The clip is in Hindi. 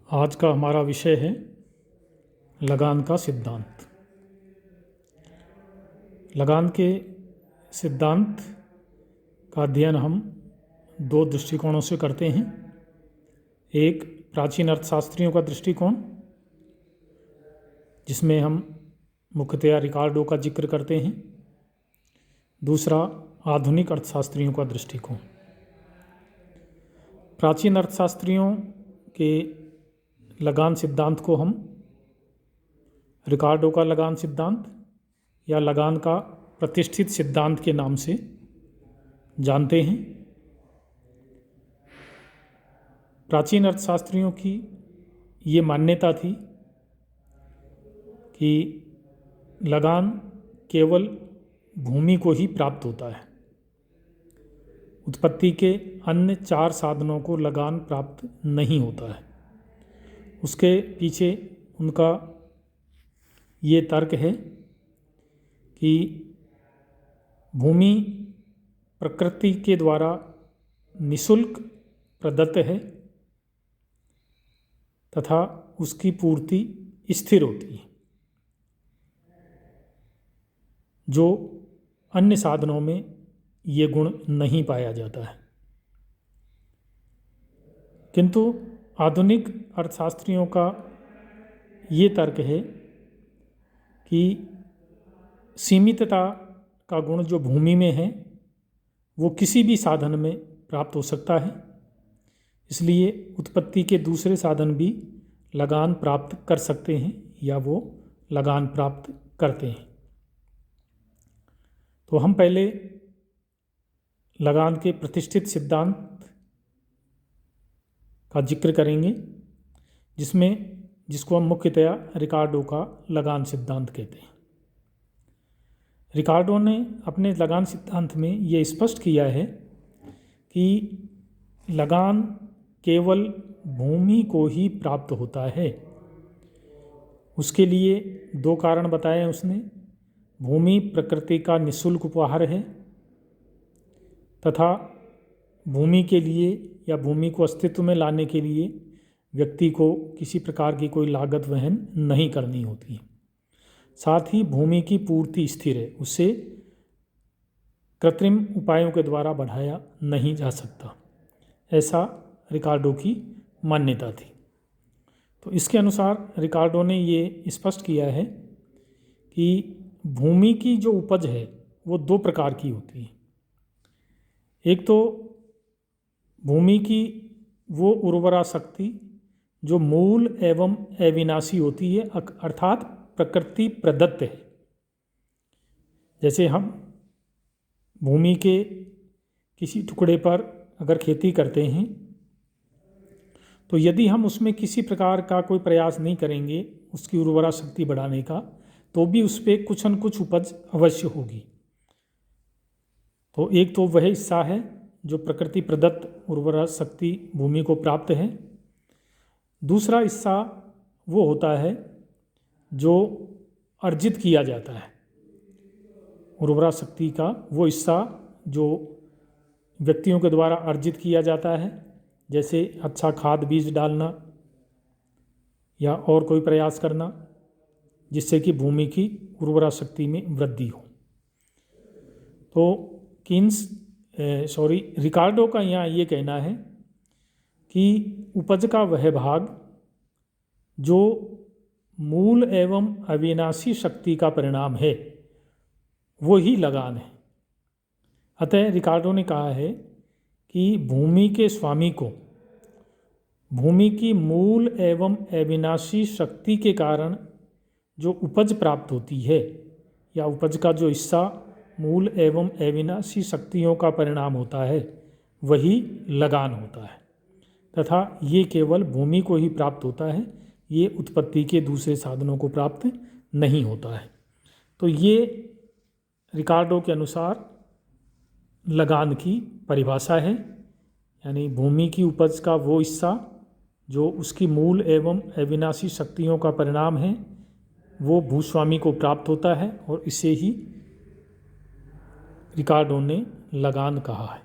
आज का हमारा विषय है लगान का सिद्धांत। लगान के सिद्धांत का अध्ययन हम दो दृष्टिकोणों से करते हैं। एक प्राचीन अर्थशास्त्रियों का दृष्टिकोण, जिसमें हम मुख्यतया रिकार्डो का जिक्र करते हैं। दूसरा आधुनिक अर्थशास्त्रियों का दृष्टिकोण। प्राचीन अर्थशास्त्रियों के लगान सिद्धांत को हम रिकार्डो का लगान सिद्धांत या लगान का प्रतिष्ठित सिद्धांत के नाम से जानते हैं। प्राचीन अर्थशास्त्रियों की ये मान्यता थी कि लगान केवल भूमि को ही प्राप्त होता है। उत्पत्ति के अन्य 4 साधनों को लगान प्राप्त नहीं होता है। उसके पीछे उनका ये तर्क है कि भूमि प्रकृति के द्वारा निःशुल्क प्रदत्त है तथा उसकी पूर्ति स्थिर होती है, जो अन्य साधनों में ये गुण नहीं पाया जाता है। किंतु आधुनिक अर्थशास्त्रियों का ये तर्क है कि सीमितता का गुण जो भूमि में है वो किसी भी साधन में प्राप्त हो सकता है, इसलिए उत्पत्ति के दूसरे साधन भी लगान प्राप्त कर सकते हैं या वो लगान प्राप्त करते हैं। तो हम पहले लगान के प्रतिष्ठित सिद्धांत का जिक्र करेंगे, जिसको हम मुख्यतया रिकार्डो का लगान सिद्धांत कहते हैं। रिकार्डो ने अपने लगान सिद्धांत में ये स्पष्ट किया है कि लगान केवल भूमि को ही प्राप्त होता है। उसके लिए 2 कारण बताए हैं उसने। भूमि प्रकृति का निःशुल्क उपहार है तथा भूमि के लिए या भूमि को अस्तित्व में लाने के लिए व्यक्ति को किसी प्रकार की कोई लागत वहन नहीं करनी होती है। साथ ही भूमि की पूर्ति स्थिर है, उसे कृत्रिम उपायों के द्वारा बढ़ाया नहीं जा सकता, ऐसा रिकार्डो की मान्यता थी। तो इसके अनुसार रिकार्डो ने ये स्पष्ट किया है कि भूमि की जो उपज है वो 2 प्रकार की होती है। एक तो भूमि की वो उर्वरा शक्ति जो मूल एवं अविनाशी होती है, अर्थात प्रकृति प्रदत्त है। जैसे हम भूमि के किसी टुकड़े पर अगर खेती करते हैं तो यदि हम उसमें किसी प्रकार का कोई प्रयास नहीं करेंगे उसकी उर्वरा शक्ति बढ़ाने का, तो भी उस पर कुछ न कुछ उपज अवश्य होगी। तो एक तो वह हिस्सा है जो प्रकृति प्रदत्त उर्वरा शक्ति भूमि को प्राप्त है। दूसरा हिस्सा वो होता है जो अर्जित किया जाता है। उर्वरा शक्ति का वो हिस्सा जो व्यक्तियों के द्वारा अर्जित किया जाता है, जैसे अच्छा खाद बीज डालना या और कोई प्रयास करना जिससे कि भूमि की उर्वरा शक्ति में वृद्धि हो। तो रिकार्डो का यहाँ ये कहना है कि उपज का वह भाग जो मूल एवं अविनाशी शक्ति का परिणाम है वो ही लगान है। अतः रिकार्डो ने कहा है कि भूमि के स्वामी को भूमि की मूल एवं अविनाशी शक्ति के कारण जो उपज प्राप्त होती है या उपज का जो हिस्सा मूल एवं अविनाशी शक्तियों का परिणाम होता है वही लगान होता है तथा ये केवल भूमि को ही प्राप्त होता है, ये उत्पत्ति के दूसरे साधनों को प्राप्त नहीं होता है। तो ये रिकार्डो के अनुसार लगान की परिभाषा है, यानी भूमि की उपज का वो हिस्सा जो उसकी मूल एवं अविनाशी शक्तियों का परिणाम है वो भूस्वामी को प्राप्त होता है और इसे ही रिकार्डो ने लगान कहा है।